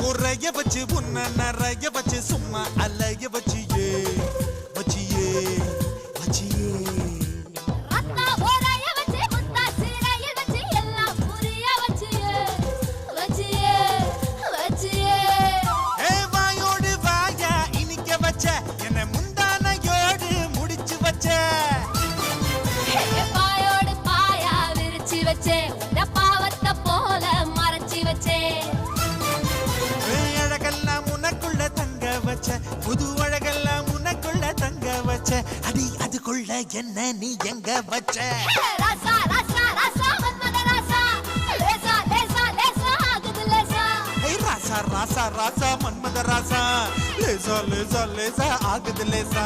குறைய வச்சு உன்ன நிறைய வச்சு சும்மா அலைய வச்சியே வச்சியே வச்சியே ரத்னா ஓரைய வச்சு முத்தா சீரைய வச்சு எல்லாம் புரிய வச்சியே வச்சியே வச்சியே ஏ வாயோடு வாயா இனிக்க வச்ச என்ன முந்தானையோடு முடிச்சு வச்ச பாயோடு பாயா விரிச்சு வச்சே உன்ன பாவத்தை போல மறைச்சு வச்சே அழகெல்லாம் உனக்குள்ள தங்க வச்ச புது அழகெல்லாம் உனக்குள்ள தங்க வச்ச அடி அதுக்குள்ள என்ன நீ எங்க வச்ச ராசா ராசா ராசா மன்மத ராசா லேசா லேசா லேசா ஆகுது லேசா ராசா ராசா ராசா மன்மத ராசா லேசா லேசா லேசா ஆகுது லேசா